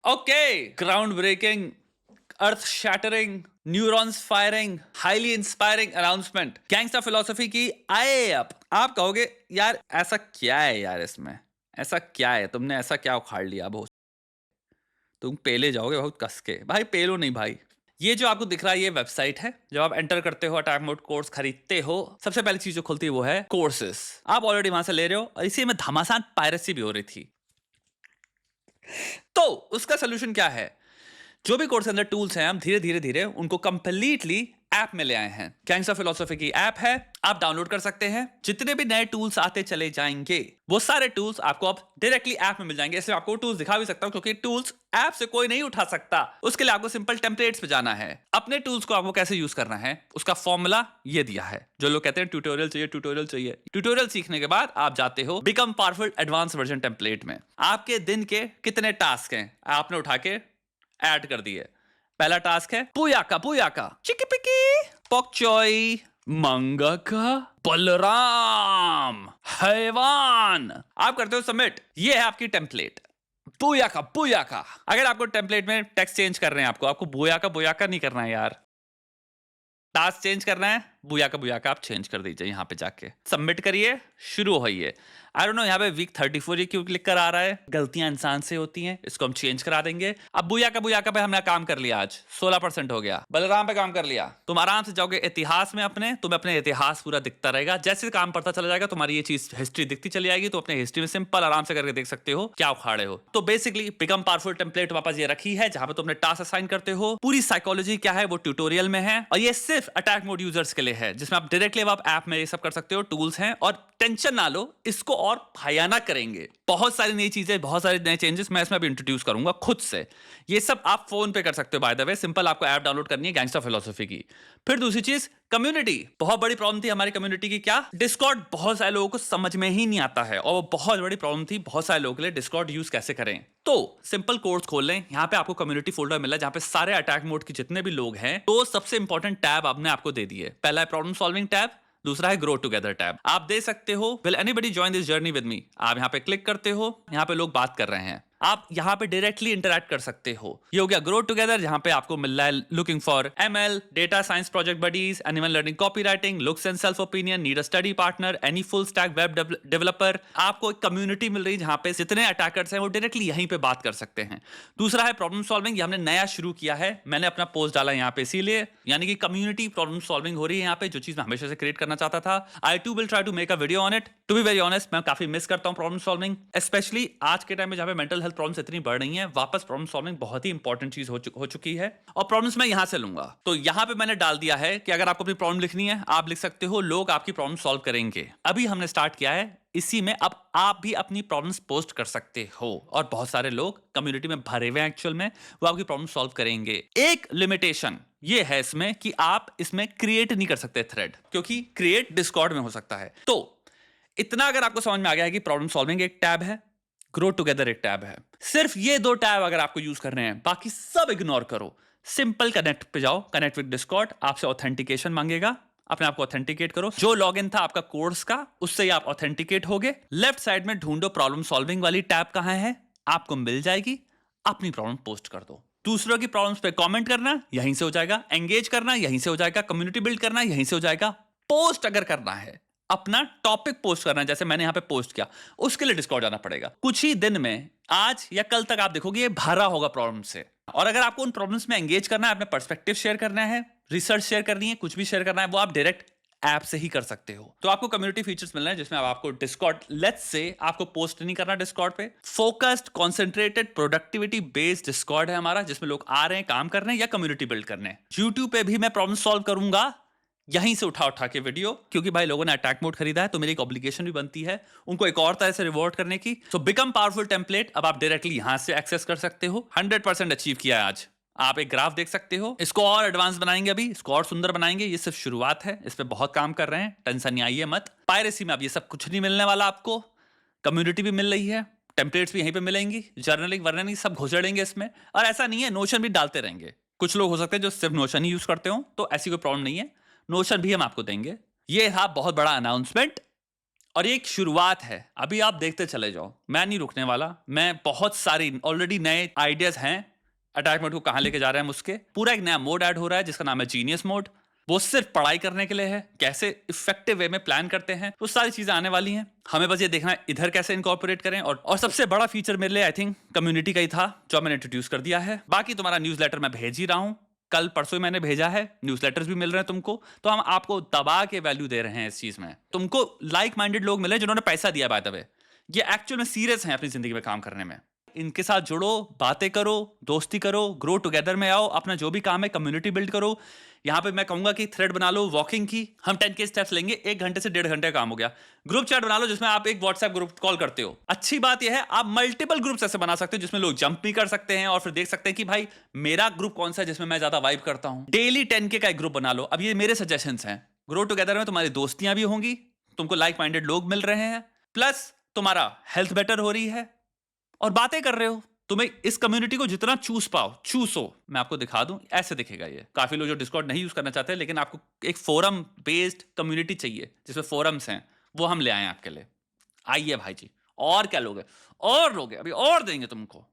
Okay, ground breaking, earth shattering, neurons firing, highly inspiring announcement, gangster philosophy की आए up. आप कहोगे यार ऐसा क्या है यार, इसमें ऐसा क्या है, तुमने ऐसा क्या उखाड़ लिया बहुत, तुम पेले जाओगे बहुत कस के। भाई पेलो नहीं भाई, ये जो आपको दिख रहा है ये वेबसाइट है। जब आप एंटर करते हो अटैक मोड कोर्स खरीदते हो, सबसे पहली चीज जो खुलती है वो है कोर्सेस। आप ऑलरेडी वहां से ले रहे हो और इसी में घमासान पायरेसी भी हो रही थी। तो उसका सोल्यूशन क्या है? जो भी कोर्स के अंदर टूल्स हैं, हम धीरे धीरे धीरे उनको कंप्लीटली ऐप में ले आए हैं। गैंग्स ऑफ फिलोसफी की ऐप है, आप डाउनलोड कर सकते हैं। जितने भी नए टूल्स आते चले जाएंगे वो सारे टूल्स आपको अब डायरेक्टली ऐप में मिल जाएंगे। इसलिए आपको टूल्स दिखा भी सकता हूं क्योंकि टूल्स ऐप से कोई नहीं उठा सकता। उसके लिए आपको सिंपल टेम्पलेट्स पे जाना है। अपने टूल्स को आपको कैसे यूज करना है उसका फॉर्मूला ये दिया है। जो लोग कहते हैं ट्यूटोरियल चाहिए, ट्यूटोरियल चाहिए, ट्यूटोरियल सीखने के बाद आप जाते हो become powerful advance version template में। आपके दिन के कितने टास्क हैं आपने उठा के ऐड कर दिए। पहला टास्क है पुयाका पुयाका चिकी पिकी पॉकचॉय मंगाका बलराम हैवान। आप करते हो सबमिट, ये है आपकी टेम्पलेट पुयाका पुयाका। अगर आपको टेम्पलेट में टेक्स्ट चेंज कर रहे हैं, आपको बुयाका बुयाका नहीं करना है यार, टास्क चेंज करना है, बुयाका आप चेंज कर दीजिए। यहां पे जाके सबमिट करिए, शुरू होइए। आई डोंट नो यहाँ पे वीक 34 ये क्यों क्लिक कर आ रहा है, गलतियां इंसान से होती हैं, इसको हम चेंज करा देंगे। अब बुयाका पे हमने काम कर लिया, आज 16% हो गया। बलराम पे काम कर लिया। तुम आराम से जाओगे इतिहास में अपने, तुम्हें अपने इतिहास पूरा दिखता रहेगा। जैसे काम पड़ता चला जाएगा तुम्हारी ये चीज हिस्ट्री दिखती चली जाएगी, तो अपने हिस्ट्री में सिंपल आराम से करके देख सकते हो क्या उखाड़े हो। तो बेसिकली बिकम पावरफुल टेम्पलेट वापस ये रखी है जहां पे तुमने टास्क असाइन करते हो। पूरी साइकोलॉजी क्या है वो ट्यूटोरियल में है और ये सिर्फ अटैक मोड यूजर्स के लिए है, जिसमें आप डायरेक्टली आप ऐप में ये सब कर सकते हो। टूल्स हैं और टेंशन ना लो, इसको और भयानक करेंगे। बहुत सारी नई चीजें, बहुत सारे नए चेंजेस मैं इसमें अभी इंट्रोड्यूस करूंगा खुद से। ये सब आप फोन पे कर सकते हो बाय द वे। सिंपल आपको ऐप डाउनलोड करनी है गैंग्स ऑफ फिलोसफी की। फिर दूसरी चीज कम्युनिटी। बहुत बड़ी प्रॉब्लम थी हमारी कम्युनिटी की, क्या? डिस्कॉर्ड बहुत सारे लोगों को समझ में ही नहीं आता है और वो बहुत बड़ी प्रॉब्लम थी बहुत सारे लोगों के लिए, डिस्कॉर्ड यूज कैसे करें। तो सिंपल कोर्स खोल लें, यहाँ पे आपको कम्युनिटी फोल्डर मिला जहां पे सारे अटैक मोड के जितने भी लोग हैं। तो सबसे इंपॉर्टेंट टैब आपने आपको दे दिए। पहला है प्रॉब्लम सॉल्विंग टैब, दूसरा है ग्रो टुगेदर टैब। आप दे सकते हो will anybody join this journey with me. आप यहाँ पे क्लिक करते हो, यहाँ पे लोग बात कर रहे हैं, आप यहाँ पे डायरेक्टली इंटरैक्ट कर सकते हो। ये हो गया ग्रो टुगेदर, जहां पे आपको मिल रहा है looking for ML, data science project buddies, animal learning copywriting, looks and self opinion, need a study partner, any full stack web developer. आपको एक कम्युनिटी मिल रही है जहां पे जितने अटैकर्स हैं वो डायरेक्टली यहीं पे बात कर सकते हैं। दूसरा है प्रॉब्लम सॉल्विंग, ये हमने नया शुरू किया है, मैंने अपना पोस्ट डाला यहाँ पे इसीलिए, यानी कि कम्युनिटी प्रॉब्लम सॉल्विंग हो रही है यहाँ पे, जो चीज मैं हमेशा से क्रिएट करना चाहता था। I too will try to make a video on it. To be very honest, मैं काफी मिस करता हूँ प्रॉब्लम सॉल्विंग, स्पेशली आज के टाइम में जहां पे मेंटल हेल्थ प्रॉब्लम्स इतनी बढ़ रही है। वापस प्रॉब्लम सॉल्विंग बहुत ही इंपॉर्टेंट चीज हो चुकी है और प्रॉब्लम्स मैं यहां से लूंगा। तो यहां पे मैंने डाल दिया है कि अगर आपको अपनी प्रॉब्लम लिखनी है आप लिख सकते हो, लोग आपकी प्रॉब्लम सॉल्व करेंगे। अभी हमने स्टार्ट किया है इसी में, अब आप भी अपनी प्रॉब्लम्स पोस्ट कर सकते हो और बहुत सारे लोग कम्युनिटी में भरे हुए हैं एक्चुअल में, वो आपकी प्रॉब्लम सॉल्व करेंगे। एक लिमिटेशन ये है इसमें कि आप इसमें क्रिएट नहीं कर सकते थ्रेड, क्योंकि क्रिएट डिस्कॉर्ड में हो सकता है। तो इतना अगर आपको समझ में आ गया है कि प्रॉब्लम सॉल्विंग एक टैब है, ग्रो टुगेदर एक टैब है, सिर्फ ये दो टैब अगर आपको यूज करने हैं, बाकी सब इग्नोर करो। सिंपल कनेक्ट पे जाओ, कनेक्ट विद डिस्कॉर्ड, आपसे ऑथेंटिकेशन मांगेगा, अपने आप को ऑथेंटिकेट करो। जो लॉगिन था आपका कोर्स का, उससे ही आप ऑथेंटिकेट होगे। लेफ्ट साइड में ढूंढो प्रॉब्लम सॉल्विंग वाली टैब कहां है, आपको मिल जाएगी। अपनी प्रॉब्लम पोस्ट कर दो। दूसरों की प्रॉब्लम्स पे कमेंट करना यहीं से हो जाएगा, एंगेज करना यहीं से हो जाएगा, कम्युनिटी बिल्ड करना यहीं से हो जाएगा। पोस्ट अगर करना है, अपना टॉपिक पोस्ट करना है, जैसे मैंने यहां पे पोस्ट किया, उसके लिए डिस्कॉर्ड जाना पड़ेगा। कुछ ही दिन में, आज या कल तक आप देखोगे ये भरा होगा प्रॉब्लम से। और अगर आपको उन प्रॉब्लम्स में एंगेज करना है, अपने पर्सपेक्टिव शेयर करना है, रिसर्च शेयर करनी है, कुछ भी शेयर करना है, वो आप डायरेक्ट ऐप से ही कर सकते हो। तो आपको कम्युनिटी फीचर्स मिल रहे हैं जिसमें अब आपको डिस्कॉर्ड, लेट्स से आपको पोस्ट नहीं करना डिस्कॉर्ड पे, focused concentrated productivity based Discord है हमारा, जिसमें लोग आ रहे हैं काम करने या कम्युनिटी बिल्ड करने। यूट्यूब पे भी मैं प्रॉब्लम सॉल्व करूंगा यहीं से उठा उठा के वीडियो, क्योंकि भाई लोगों ने अटैक मोड खरीदा है तो मेरी एक ऑब्लिगेशन भी बनती है उनको एक और तरह से रिवॉर्ड करने की। सो बिकम पावरफुल टेम्पलेट अब आप डायरेक्टली यहां से एक्सेस कर सकते हो। 100% अचीव किया है आज। आप एक ग्राफ देख सकते हो, इसको और एडवांस बनाएंगे, अभी इसको और सुंदर बनाएंगे। ये सिर्फ शुरुआत है, इस पे बहुत काम कर रहे हैं, टेंशन नहीं आइए मत। पायरेसी में अब ये सब कुछ नहीं मिलने वाला आपको, कम्युनिटी भी मिल रही है, टेम्पलेट्स भी यहीं पे मिलेंगी, जर्नलिंग वर्नलिंग सब घुसेड़ेंगे इसमें। और ऐसा नहीं है, नोशन भी डालते रहेंगे। कुछ लोग हो सकते हैं जो सिर्फ नोशन ही यूज करते हो, तो ऐसी कोई प्रॉब्लम नहीं है, नोशन भी हम आपको देंगे। ये था बहुत बड़ा अनाउंसमेंट, और ये एक शुरुआत है, अभी आप देखते चले जाओ, मैं नहीं रुकने वाला। मैं बहुत सारी ऑलरेडी नए आइडियाज हैं अटैक मोड को कहाँ लेके जा रहे हैं हम उसके। पूरा एक नया मोड ऐड हो रहा है जिसका नाम है जीनियस मोड। वो सिर्फ पढ़ाई करने के लिए है, कैसे इफेक्टिव वे में प्लान करते हैं, वो सारी चीजें आने वाली हैं। हमें बस ये देखना है इधर कैसे इनकॉर्पोरेट करें। और सबसे बड़ा फीचर मेरे लिए आई थिंक कम्युनिटी का ही था, जो मैंने इंट्रोड्यूस कर दिया है। बाकी तुम्हारा न्यूज़लेटर मैं भेज ही रहा हूँ, कल परसों ही मैंने भेजा है, न्यूज़लेटर्स भी मिल रहे हैं तुमको। तो हम आपको दबा के वैल्यू दे रहे हैं इस चीज में। तुमको लाइक माइंडेड लोग मिले जिन्होंने पैसा दिया, बाय द वे। ये एक्चुअल में सीरियस हैं अपनी जिंदगी में काम करने में। इनके साथ जुड़ो, बातें करो, दोस्ती करो, ग्रो टुगेदर में आओ, अपना जो भी काम है कम्युनिटी बिल्ड करो। यहाँ पे मैं कहूंगा कि थ्रेड बना लो वॉकिंग की, हम 10K स्टेप्स लेंगे, 1 घंटे से 1.5 घंटे काम हो गया। ग्रुप चैट बना लो जिसमें आप एक व्हाट्सएप ग्रुप कॉल करते हो। अच्छी बात यह है आप मल्टीपल ग्रुप्स ऐसे बना सकते हो जिसमें लोग जंप भी कर सकते हैं और फिर देख सकते हैं कि भाई मेरा ग्रुप कौन सा है जिसमें मैं ज्यादा वाइब करता हूँ। डेली 10K का एक ग्रुप बना लो। अब ये मेरे सजेशंस हैं। ग्रो टुगेदर में तुम्हारी दोस्तियां भी होंगी, तुमको लाइक माइंडेड लोग मिल रहे हैं, प्लस तुम्हारा हेल्थ बेटर हो रही है और बातें कर रहे हो। तुम्हें इस कम्युनिटी को जितना चूस पाओ चूसो। मैं आपको दिखा दूं, ऐसे दिखेगा ये। काफी लोग जो डिस्कॉर्ड नहीं यूज करना चाहते, लेकिन आपको एक फोरम बेस्ड कम्युनिटी चाहिए जिसमें फोरम्स हैं, वो हम ले आए आपके लिए। आइए भाई जी, और क्या लोगे, और लोगे, अभी और देंगे तुमको।